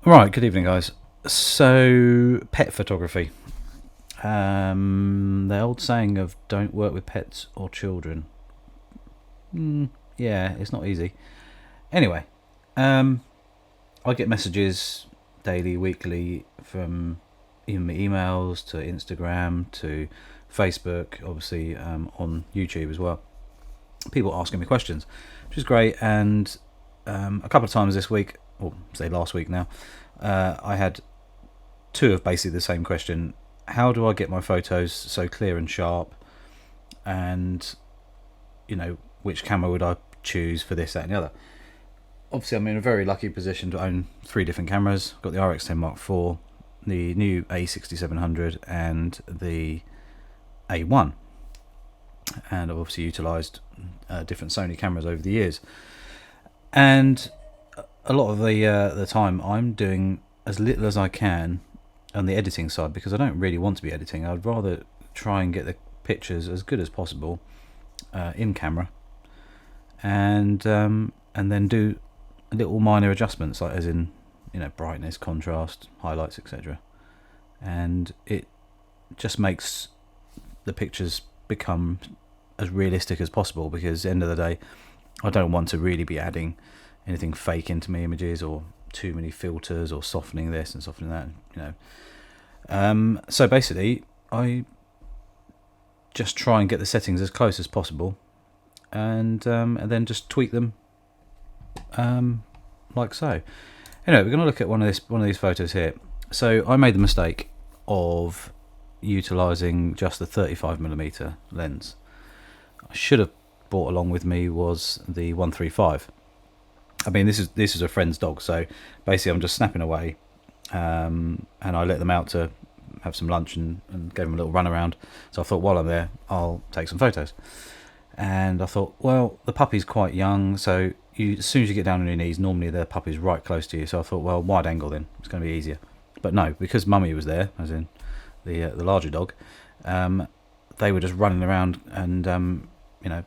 Right, good evening, guys. So, pet photography. The old saying of don't work with pets or children. Yeah, it's not easy. Anyway, I get messages daily, weekly from even emails to Instagram to Facebook, obviously on YouTube as well. People asking me questions, which is great. And a couple of times this week, or say last week now, I had two of basically the same question. How do I get my photos so clear and sharp? And, which camera would I choose for this, that, and the other? Obviously, I'm in a very lucky position to own three different cameras. I've got the RX10 Mark IV, the new A6700, and the A1. And I've obviously utilised different Sony cameras over the years. And a lot of the time, I'm doing as little as I can on the editing side, because I don't really want to be editing. I'd rather try and get the pictures as good as possible in camera, and then do little minor adjustments, like as in brightness, contrast, highlights, etc. And it just makes the pictures become as realistic as possible, because at the end of the day, I don't want to really be adding anything fake into my images, or too many filters, or softening this and softening that. So basically, I just try and get the settings as close as possible, and then just tweak them, like so. Anyway, we're going to look at one of these photos here. So I made the mistake of utilising just the 35mm lens. I should have brought along with me was the 135. I mean, this is a friend's dog, so basically I'm just snapping away, and I let them out to have some lunch and gave them a little run around. So I thought, while I'm there, I'll take some photos. And I thought, well, the puppy's quite young, so as soon as you get down on your knees, normally the puppy's right close to you. So I thought, well, wide angle then, it's going to be easier. But no, because Mummy was there, as in the larger dog, they were just running around and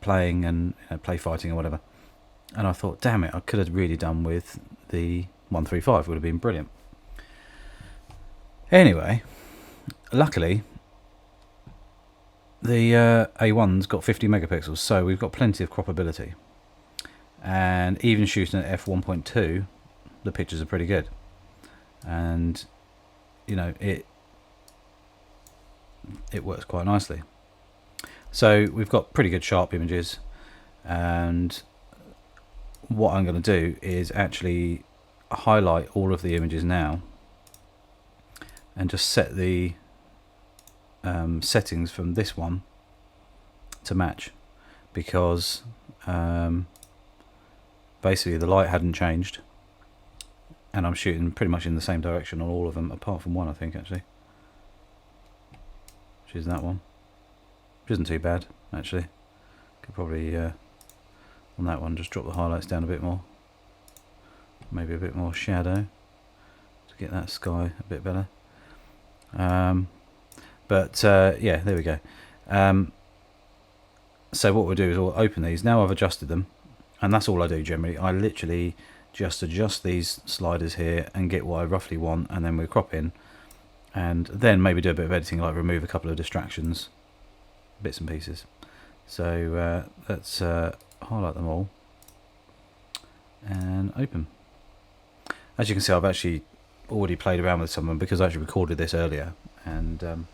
playing and play fighting or whatever. And I thought, damn it, I could have really done with the 135. Would have been brilliant. Anyway, luckily, the A1's got 50 megapixels, so we've got plenty of croppability. And even shooting at f1.2, the pictures are pretty good. And it works quite nicely. So we've got pretty good sharp images, and what I'm going to do is actually highlight all of the images now and just set the settings from this one to match, because basically the light hadn't changed, and I'm shooting pretty much in the same direction on all of them, apart from one, I think, actually, which is that one, which isn't too bad actually. Could probably on that one just drop the highlights down a bit more, maybe a bit more shadow to get that sky a bit better. But yeah, there we go. So what we'll do is we'll open these. Now I've adjusted them, and that's all I do generally. I literally just adjust these sliders here and get what I roughly want, and then we crop in, and then maybe do a bit of editing, like remove a couple of distractions, bits and pieces. So let's highlight them all and open. As you can see, I've actually already played around with some of them, because I actually recorded this earlier, and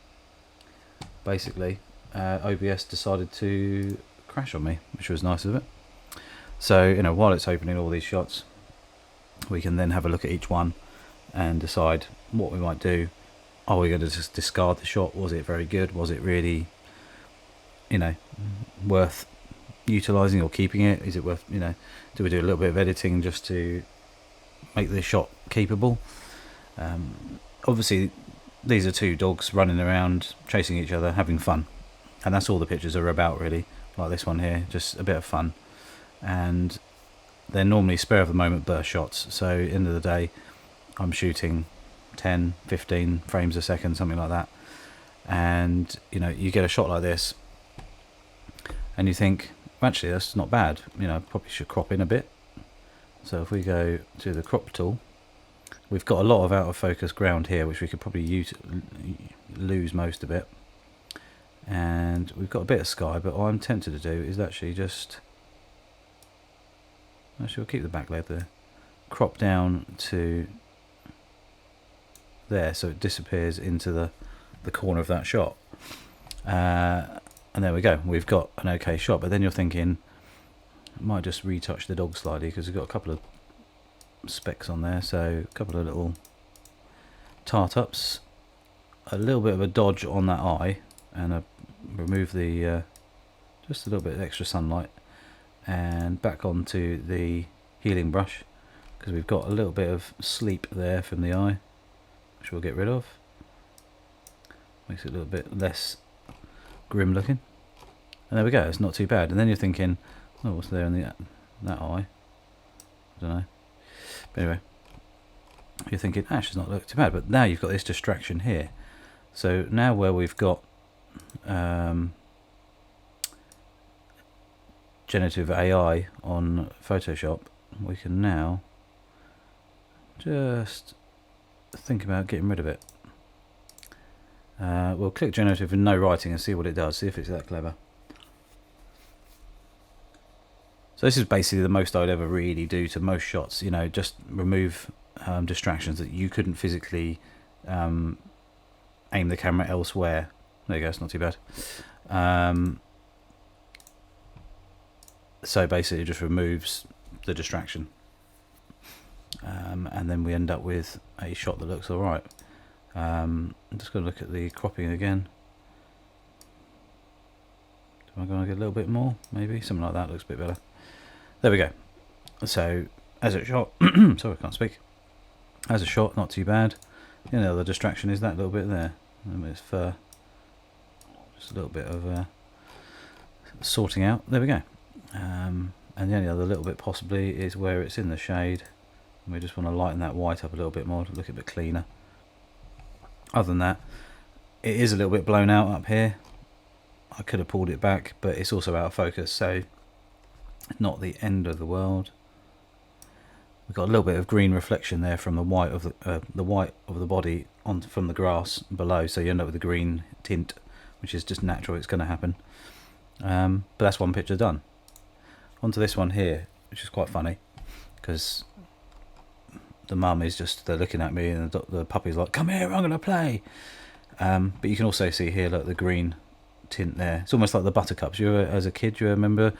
basically OBS decided to crash on me, which was nice of it. So while it's opening all these shots, we can then have a look at each one and decide what we might do. Are we going to just discard the shot? Was it very good? Was it really worth utilizing or keeping it? Is it worth, do we do a little bit of editing just to make the shot keepable? Obviously these are two dogs running around, chasing each other, having fun, and that's all the pictures are about, really. Like this one here, just a bit of fun. And they're normally spur of the moment burst shots, so at the end of the day I'm shooting 10, 15 frames a second, something like that. And you get a shot like this and you think, actually, that's not bad, probably should crop in a bit. So if we go to the crop tool, we've got a lot of out of focus ground here, which we could probably lose most of it. And we've got a bit of sky, but what I'm tempted to do is actually we'll keep the back leg there, crop down to there so it disappears into the corner of that shot. And there we go, we've got an okay shot. But then you're thinking, I might just retouch the dog slightly because we've got a couple of specks on there, so a couple of little tart ups, a little bit of a dodge on that eye, and remove the just a little bit of extra sunlight, and back onto the healing brush because we've got a little bit of sleep there from the eye, which we'll get rid of. Makes it a little bit less grim looking, and there we go. It's not too bad. And then you're thinking, oh, what's there in that eye? I don't know. But anyway, you're thinking, she's not look too bad. But now you've got this distraction here. So now where we've got generative AI on Photoshop, we can now just think about getting rid of it. We'll click generative with no writing and see what it does, see if it's that clever. So this is basically the most I'd ever really do to most shots, you know, just remove distractions that you couldn't physically aim the camera elsewhere. There you go, it's not too bad. So basically it just removes the distraction, and then we end up with a shot that looks alright. I'm just going to look at the cropping again. Am I going to get a little bit more? Maybe something like that looks a bit better. There we go. So as a shot, sorry, I can't speak. As a shot, not too bad. You know, the distraction is that little bit there. It's fur. Just a little bit of sorting out. There we go. And the only other little bit possibly is where it's in the shade. And we just want to lighten that white up a little bit more to look a bit cleaner. Other than that, it is a little bit blown out up here. I could have pulled it back, but it's also out of focus, so not the end of the world. We've got a little bit of green reflection there from the white of the body from the grass below, so you end up with a green tint, which is just natural. It's going to happen. But that's one picture done. Onto this one here, which is quite funny because the mum is just, they're looking at me, and the puppy's like, come here, I'm going to play. But you can also see here, look, the green tint there. It's almost like the buttercups. As a kid, you remember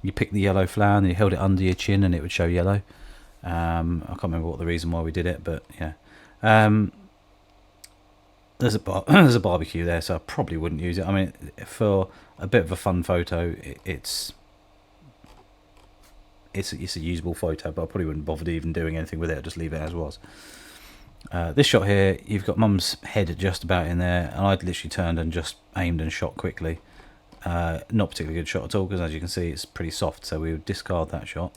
you picked the yellow flower and you held it under your chin and it would show yellow. I can't remember what the reason why we did it, but yeah. There's a barbecue there, so I probably wouldn't use it. I mean, for a bit of a fun photo, it's a usable photo, but I probably wouldn't bother even doing anything with it. I'd just leave it as was. This shot here, you've got Mum's head just about in there, and I'd literally turned and just aimed and shot quickly. Not particularly good shot at all, because as you can see, it's pretty soft, so we would discard that shot.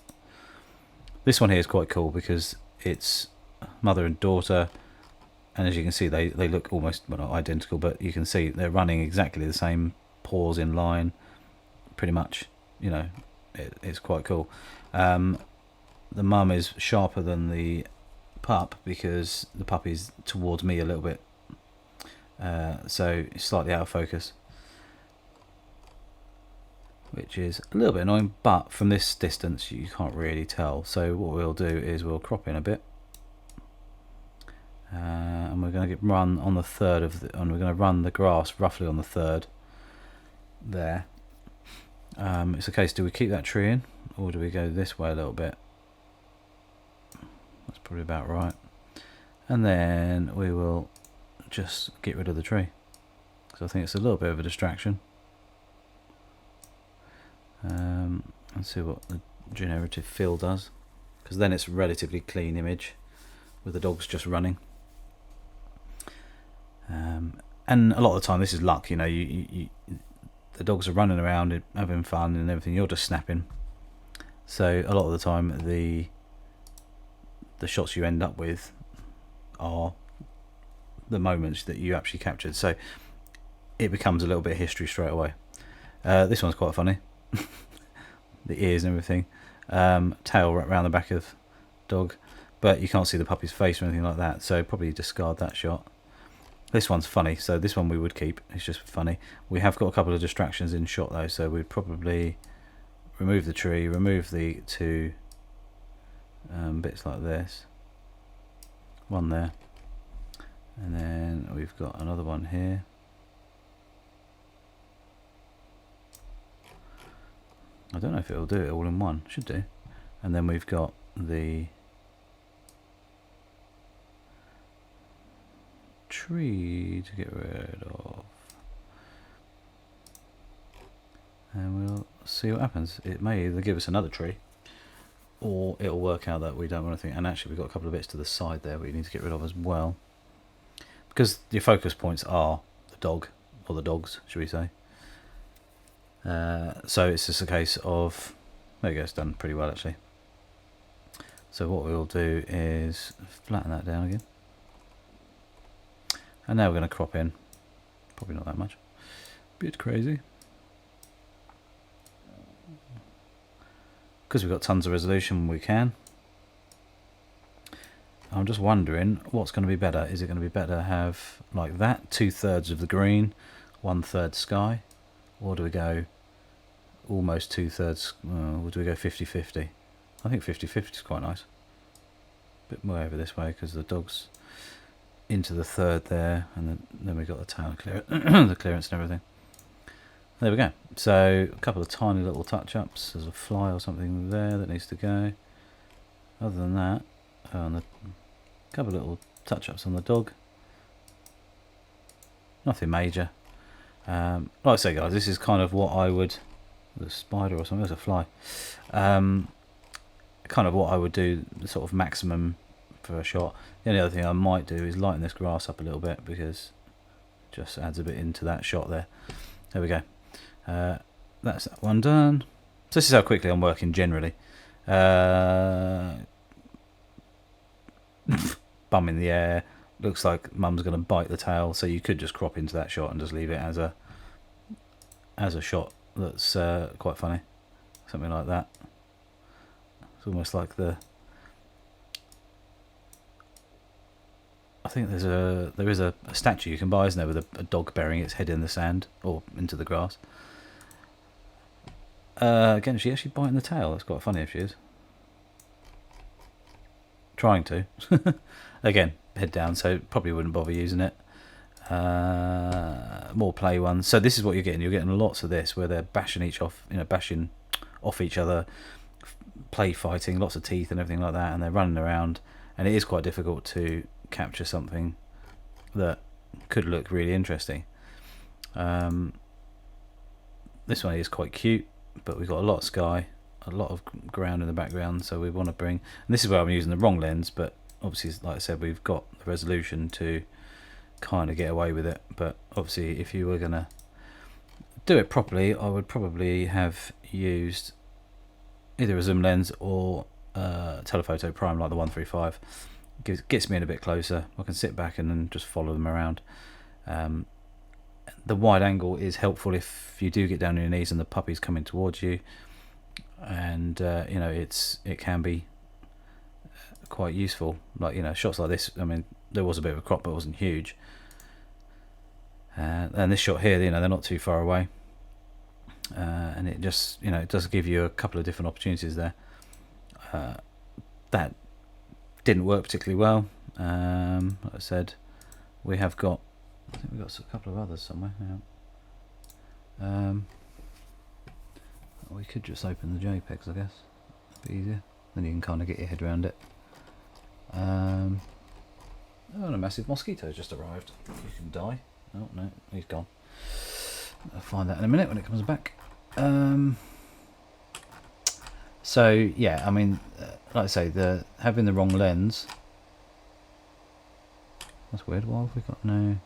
This one here is quite cool because it's mother and daughter, and as you can see, they look almost, well, not identical, but you can see they're running exactly the same, paws in line, pretty much. You know, it's quite cool. The mum is sharper than the pup because the puppy's towards me a little bit, so it's slightly out of focus, which is a little bit annoying, but from this distance you can't really tell. So what we'll do is we'll crop in a bit, and we're going to run on the third and we're going to run the grass roughly on the third there. It's a case, do we keep that tree in or do we go this way a little bit? That's probably about right. And then we will just get rid of the tree because I think it's a little bit of a distraction. Let's see what the generative fill does, because then it's a relatively clean image with the dogs just running. And a lot of the time this is luck, you know, the dogs are running around having fun and everything, you're just snapping. So a lot of the time the shots you end up with are the moments that you actually captured, so it becomes a little bit of history straight away. This one's quite funny. The ears and everything, tail right around the back of dog, but you can't see the puppy's face or anything like that, so probably discard that shot. This one's funny, so this one we would keep. It's just funny. We have got a couple of distractions in shot though, so we'd probably remove the tree, remove the two bits like this, one there, and then we've got another one here. I don't know if it'll do it all in one. Should do. And then we've got the tree to get rid of, and we'll see what happens. It may either give us another tree, or it'll work out that we don't want anything. And actually, we've got a couple of bits to the side there we need to get rid of as well, because your focus points are the dog, or the dogs, should we say. So it's just a case of, there you go, it's done pretty well actually. So what we'll do is flatten that down again, and now we're going to crop in, probably not that much, bit crazy, because we've got tons of resolution. We can. I'm just wondering what's going to be better. Is it going to be better to have like that, 2/3 of the green, 1/3 sky, or do we go almost 2/3, or do we go 50-50? I think 50-50 is quite nice. A bit more over this way because the dog's into the third there, and then we've got the tail the clearance and everything. There we go. So a couple of tiny little touch-ups. There's a fly or something there that needs to go. Other than that, a couple of little touch-ups on the dog. Nothing major. Like I say, guys, this is kind of what I would... The spider or something, there's a fly. Kind of what I would do, the sort of maximum for a shot. The only other thing I might do is lighten this grass up a little bit, because it just adds a bit into that shot there. There we go. That's that one done. So this is how quickly I'm working generally. Bum in the air. Looks like Mum's going to bite the tail, so you could just crop into that shot and just leave it as a shot. That's quite funny, something like that. It's almost like I think there is a statue you can buy, isn't there, with a dog burying its head in the sand or into the grass. Again, is she actually biting the tail? That's quite funny if she is. Trying to. Again, head down, so probably wouldn't bother using it. More play ones. So this is what you're getting. You're getting lots of this where they're bashing off each other, play fighting, lots of teeth and everything like that, and they're running around, and it is quite difficult to capture something that could look really interesting. This one is quite cute, but we've got a lot of sky, a lot of ground in the background, so we want to bring, and this is where I'm using the wrong lens, but obviously, like I said, we've got the resolution to kind of get away with it. But obviously, if you were going to do it properly, I would probably have used either a zoom lens or telephoto prime, like the 135. Gets me in a bit closer. I can sit back and then just follow them around. The wide angle is helpful if you do get down on your knees and the puppy's coming towards you, and it can be quite useful. Like, shots like this, I mean, there was a bit of a crop, but it wasn't huge. And this shot here, they're not too far away, and it just, it does give you a couple of different opportunities there. That didn't work particularly well. Like I said, I think we've got a couple of others somewhere. We could just open the JPEGs, I guess. That'd be easier. Then you can kind of get your head around it. And a massive mosquito just arrived. You can die. Oh no, he's gone. I'll find that in a minute when it comes back. So yeah, I mean, like I say, having the wrong lens. That's weird. Why have we got no?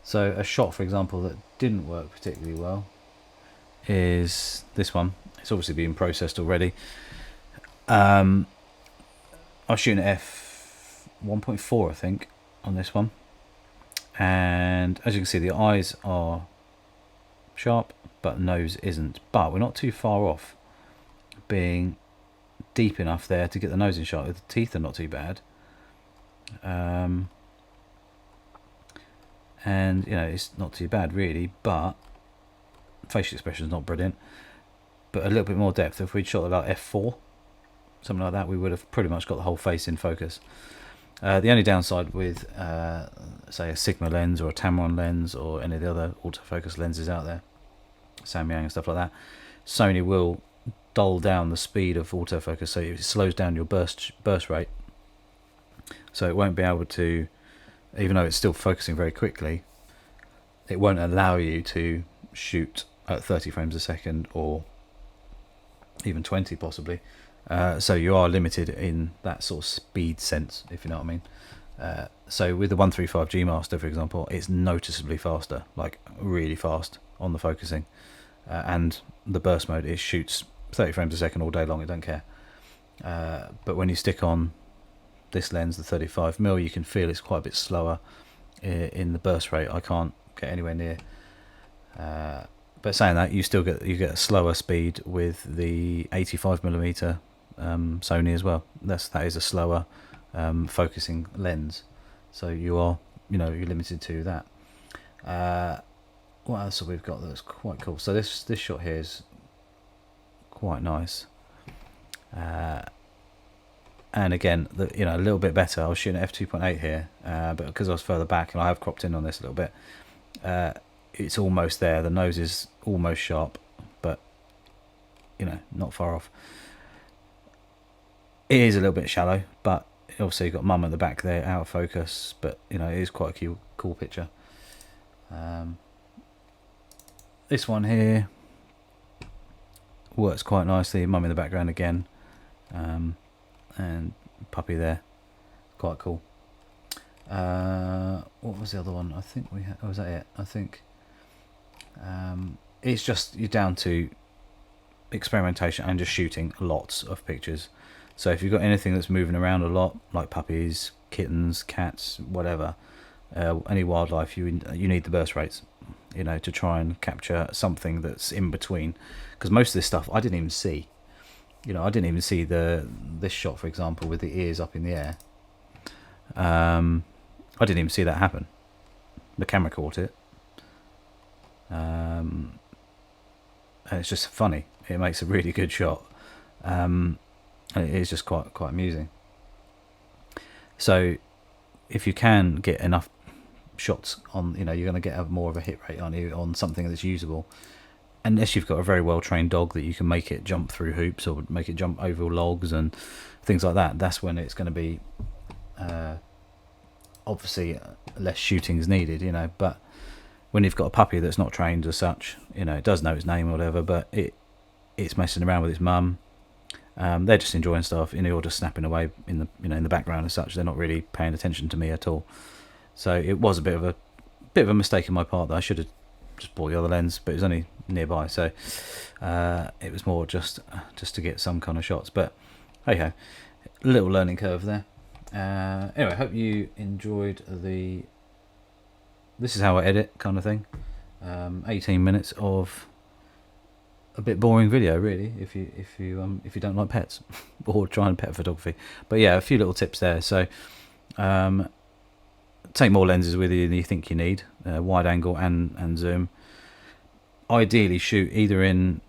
So a shot, for example, that didn't work particularly well is this one. It's obviously being processed already. I was shooting at f1.4, I think, on this one, and as you can see, the eyes are sharp, but nose isn't. But we're not too far off being deep enough there to get the nose in sharp. The teeth are not too bad. And it's not too bad really, but facial expression is not brilliant. But a little bit more depth. If we'd shot about f4, something like that, we would have pretty much got the whole face in focus. The only downside with say a Sigma lens or a Tamron lens or any of the other autofocus lenses out there, Samyang and stuff like that, Sony will dull down the speed of autofocus, so it slows down your burst rate, so it won't be able to, even though it's still focusing very quickly, it won't allow you to shoot at 30 frames a second or even 20 possibly. So you are limited in that sort of speed sense, if you know what I mean. So with the 135G Master, for example, it's noticeably faster, like really fast on the focusing, and the burst mode, it shoots 30 frames a second all day long, it don't care. But when you stick on this lens, the 35mm, you can feel it's quite a bit slower in the burst rate. I can't get anywhere near. But saying that, you get a slower speed with the 85mm Sony as well. That is a slower focusing lens, so you're limited to that. What else have we got that's quite cool? So this shot here is quite nice, and again, a little bit better. I was shooting at f2.8 here, but because I was further back and I have cropped in on this a little bit, it's almost there. The nose is almost sharp, but not far off. It is a little bit shallow, but obviously you've got mum at the back there out of focus, but it is quite a cool picture. This one here works quite nicely. Mum in the background again, and puppy there, quite cool. What was the other one? I think we had. Oh, was that it? I think it's just you're down to experimentation and just shooting lots of pictures. So if you've got anything that's moving around a lot, like puppies, kittens, cats, whatever, any wildlife, you need the burst rates, to try and capture something that's in between. Because most of this stuff I didn't even see. I didn't even see this shot, for example, with the ears up in the air. I didn't even see that happen. The camera caught it. And it's just funny. It makes a really good shot. And it is just quite amusing. So if you can get enough shots on, you're going to get more of a hit rate on something that's usable. Unless you've got a very well trained dog that you can make it jump through hoops or make it jump over logs and things like that, that's when it's going to be obviously less shooting is needed, but when you've got a puppy that's not trained as such, it does know its name or whatever, but it's messing around with its mum. They're just enjoying stuff, or just snapping away in the in the background as such. They're not really paying attention to me at all. So it was a bit of a mistake on my part that I should have just bought the other lens, but it was only nearby, so it was more just to get some kind of shots. But hey ho, little learning curve there. Anyway, I hope you enjoyed this is how I edit kind of thing. 18 minutes of a bit boring video, really, if you don't like pets or trying pet photography. But yeah, a few little tips there. So take more lenses with you than you think you need, wide angle and zoom. Ideally shoot either in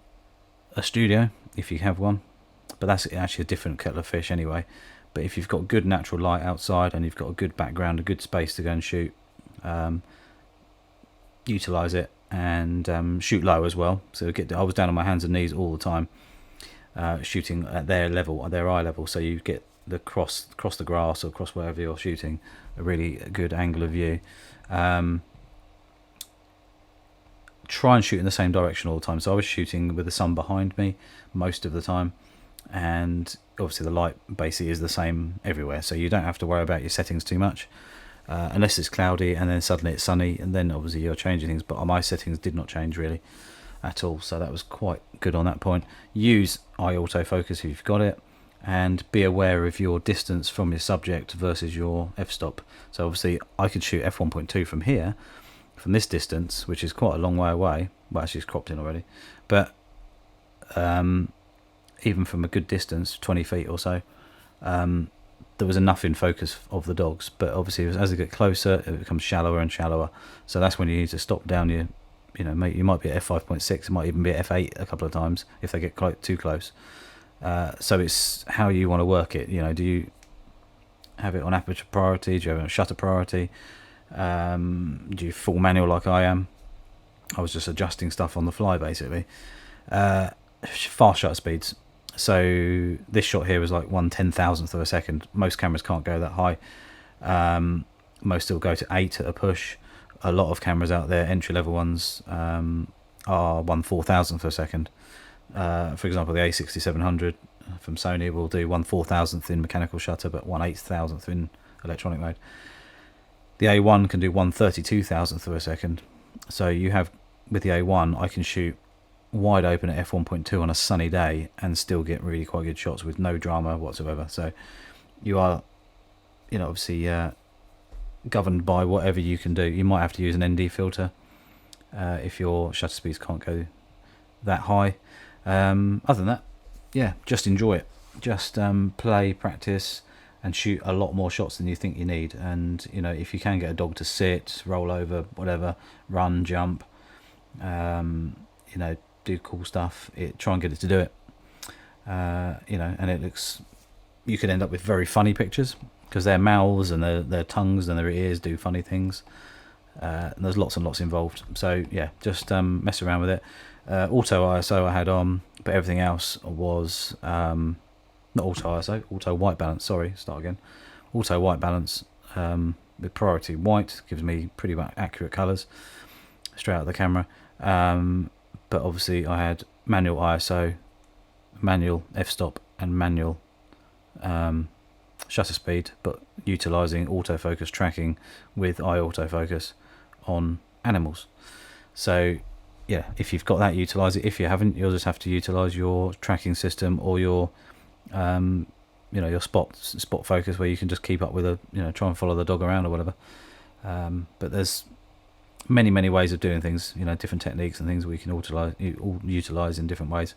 a studio if you have one, but that's actually a different kettle of fish anyway. But if you've got good natural light outside and you've got a good background, a good space to go and shoot, utilize it, and shoot low as well. So I was down on my hands and knees all the time, shooting at their level, at their eye level, so you get the cross the grass or cross wherever you're shooting, a really good angle of view. Try and shoot in the same direction all the time. So I was shooting with the sun behind me most of the time, and obviously the light basically is the same everywhere, so you don't have to worry about your settings too much, unless it's cloudy and then suddenly it's sunny, and then obviously you're changing things. But my settings did not change really at all, so that was quite good on that point. Use eye autofocus if you've got it, and be aware of your distance from your subject versus your f-stop. So obviously I could shoot f1.2 from here from this distance, which is quite a long way away. Well, actually it's cropped in already, but even from a good distance, 20 feet or so, there was enough in focus of the dogs. But obviously as they get closer, it becomes shallower and shallower, so that's when you need to stop down your, you might be at f5.6, it might even be at f8 a couple of times if they get too close. So it's how you want to work it. Do you have it on aperture priority? Do you have it on shutter priority? Do you full manual like I am? I was just adjusting stuff on the fly basically. Fast shutter speeds. So this shot here was like 1/10,000th of a second. Most cameras can't go that high. Most still go to 8 at a push. A lot of cameras out there, entry level ones, are 1/4000th of a second. For example, the A6700 from Sony will do 1/4000th in mechanical shutter, but 1/8000th in electronic mode. The A1 can do 1/32,000th of a second. So you have, with the A1, I can shoot wide open at f1.2 on a sunny day and still get really quite good shots with no drama whatsoever. So you are, obviously governed by whatever you can do. You might have to use an ND filter if your shutter speeds can't go that high. Other than that, yeah, just enjoy it. Just play, practice, and shoot a lot more shots than you think you need. And if you can get a dog to sit, roll over, whatever, run, jump, do cool stuff, try and get it to do it. And it looks, you could end up with very funny pictures because their mouths and their tongues and their ears do funny things. And there's lots and lots involved. So yeah, just mess around with it. Auto ISO I had on, but everything else was not auto ISO, auto white balance. Sorry, start again. Auto white balance with priority white gives me pretty much accurate colours straight out of the camera. But obviously I had manual ISO, manual f-stop, and manual shutter speed, but utilising autofocus tracking with eye autofocus on animals. So yeah, if you've got that, utilise it. If you haven't, you'll just have to utilise your tracking system or your your spot focus, where you can just keep up with try and follow the dog around or whatever. But there's many ways of doing things, different techniques and things we can utilise in different ways.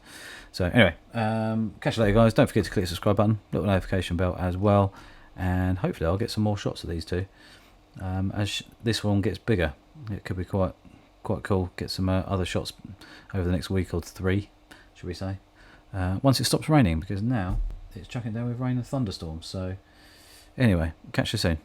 So anyway, catch you later guys. Don't forget to click the subscribe button, little notification bell as well, and hopefully I'll get some more shots of these two as this one gets bigger. It could be quite cool. Get some other shots over the next week or 3, should we say, once it stops raining, because now it's chucking down with rain and thunderstorms. So anyway, catch you soon.